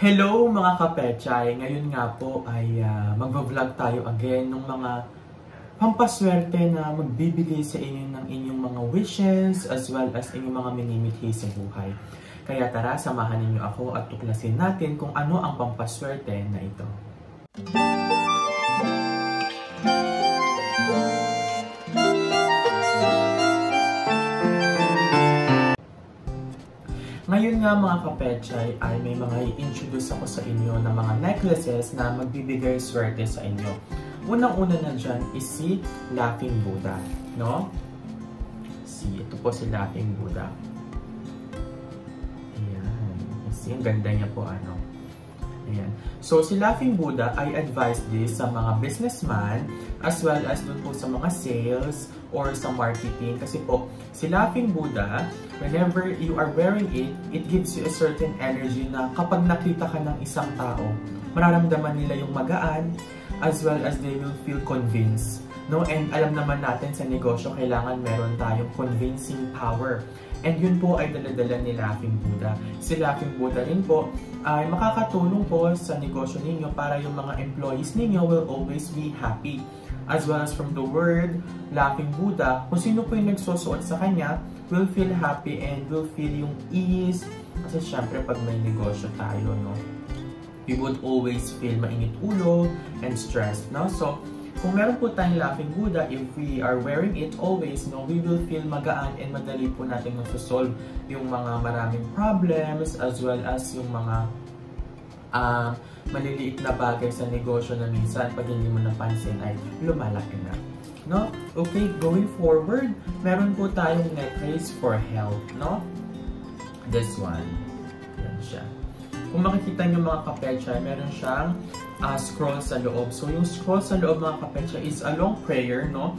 Hello mga kapechay! Ngayon nga po ay mag-vlog tayo again ng mga pampaswerte na magbibigay sa inyo ng inyong mga wishes as well as inyong mga minimithi sa buhay. Kaya tara, samahan ninyo ako at tuklasin natin kung ano ang pampaswerte na ito. Ngayon nga mga kapechay ay may mga i-introduce ako sa inyo ng mga necklaces na magbibigay swerte sa inyo. Unang-una na dyan is si Laughing Buddha, no? Ito po si Laughing Buddha. Ayan. See, ang ganda niya po, ano? Ayan. So, si Laughing Buddha, I advise this sa mga businessman as well as dun po sa mga sales or sa marketing. Kasi po, si Laughing Buddha, whenever you are wearing it, it gives you a certain energy na kapag nakita ka ng isang tao, mararamdaman nila yung magaan as well as they will feel convinced. No? And alam naman natin sa negosyo, kailangan meron tayong convincing power. And yun po ay daladala ni Laughing Buddha. Si Laughing Buddha rin po ay makakatulong po sa negosyo ninyo para yung mga employees ninyo will always be happy. As well as from the word Laughing Buddha, kung sino po yung nagsusuot sa kanya will feel happy and will feel yung ease. Kasi syempre pag may negosyo tayo, no, we would always feel mainit ulo and stressed, no? So, kung meron po tayong Laughing Buddha, if we are wearing it always, no, we will feel magaan and madali po natin masosolve yung mga maraming problems as well as yung mga maliliit na bagay sa negosyo na minsan pag hindi mo napansin ay lumalaki na. No? Okay, going forward, meron po tayong necklace for health, no? This one. Yan siya. Kung makikita nyo mga kapechay, meron siyang scroll sa loob. So, yung scroll sa loob mga kapechay is a long prayer, no?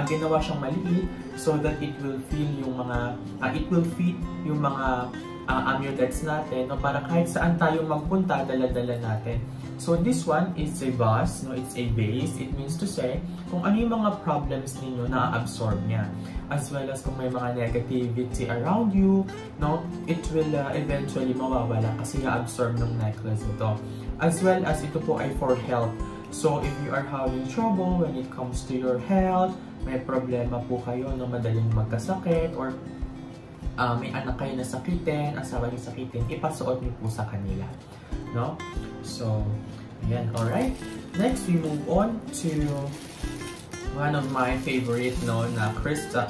Ginawa siyang maliit so that it will feel yung mga, it will fit yung mga amulets natin, no? Para kahit saan tayo magpunta, dala-dala natin. So, this one is a vase, no? It's a base. It means to say, kung ano yung mga problems ninyo, na-absorb niya. As well as kung may mga negativity around you, no? It will eventually mawawala kasi na-absorb ng necklace ito. As well as ito po ay for health. So, if you are having trouble when it comes to your health, may problema po kayo, no? Madaling magkasakit, or may anak kayo na sakitin, asawa niyo sakitin, ipasuot niyo po sa kanila, no? So, ayan, alright. Next, we move on to one of my favorite, no, na crystal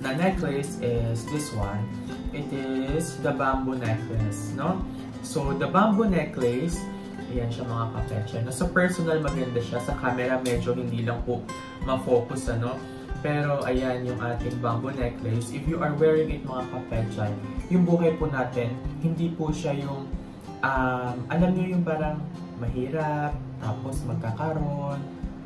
na necklace is this one. It is the bamboo necklace, no? So, the bamboo necklace, ayan siya mga kapechay. Sa personal, maganda siya. Sa camera, medyo hindi lang po ma-focus, ano? Pero, ayan yung ating bamboo necklace. If you are wearing it mga kapechay, yung buhay po natin, hindi po siya yung, alam nyo yung parang mahirap, tapos magkakaroon,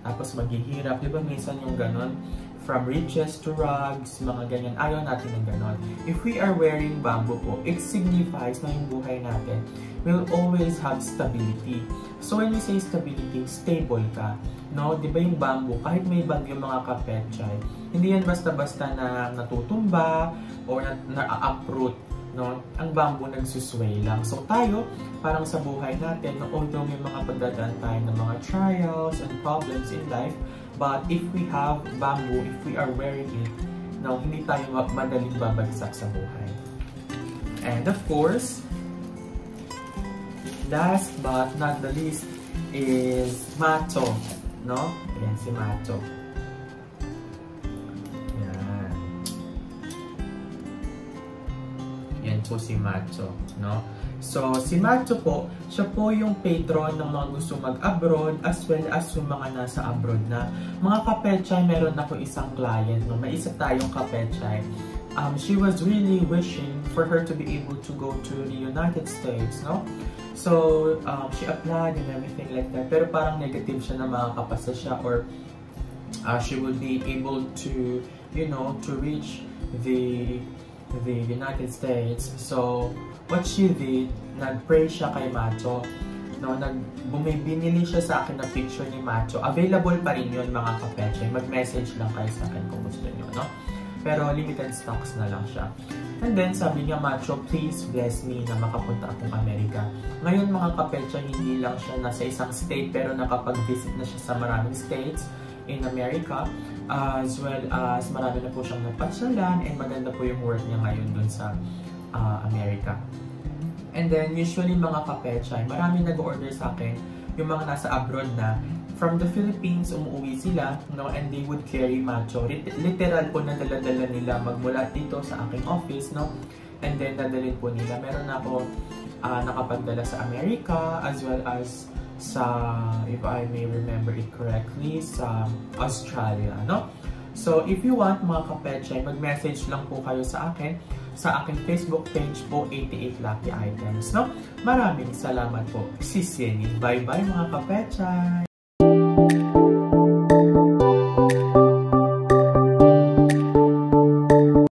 tapos maghihirap. Di ba minsan yung ganon? From riches to rags, mga ganyan. Ayaw natin ng ganon. If we are wearing bamboo po, it signifies na yung buhay natin will always have stability. So when we say stability, stable ka. No? Di ba yung bamboo, kahit may bagyo mga kapechay, hindi yan basta-basta na natutumba or na-uproot. No? Ang bamboo nagsusway lang. So tayo, parang sa buhay natin, no, although may mga pagdadaan tayo ng mga trials and problems in life, but if we have bamboo, if we are wearing it, no, hindi tayo madaling babagsak sa buhay. And of course, last but not the least is Macho, no? Ayan si Macho. Yan. Yan po si Macho, no? So, si Macho po, siya po yung patron ng mga gusto mag-abroad as well as yung mga nasa abroad na. Mga kapechay, meron ako isang client, no? May isa tayong kapechay. She was really wishing for her to be able to go to the United States, no? So, she applied and everything like that. Pero parang negative siya na makakapasa siya or she would be able to, you know, to reach the United States. So, what she did, nag-pray siya kay Macho. No, binili siya sa akin na picture ni Macho. Available pa rin yun mga kapechay. Mag-message lang kayo sa akin kung gusto nyo, no? pero limited stocks na lang siya. And then, sabi niya, Macho, please bless me na makapunta akong Amerika. Ngayon mga kapetsa, hindi lang siya nasa isang state, pero nakapag-visit na siya sa maraming states in America, as well as marami na po siyang napasyalan, and maganda po yung work niya ngayon dun sa Amerika. And then, usually mga kapetsa, marami nag-order sa akin, yung mga nasa abroad na, from the Philippines, umuwi sila, no, and they would carry Macho. Literal po na dala-dala nila magmula dito sa aking office, no, and then dadalhin po nila. Meron na ako nakapagdala sa America, as well as sa, if I may remember it correctly, sa Australia, no. So, if you want mga kapetsa, mag-message lang po kayo sa akin, sa aking Facebook page po, 88 Lucky Items, no. Maraming salamat po. Sis Jenny. Bye-bye mga kapetsa!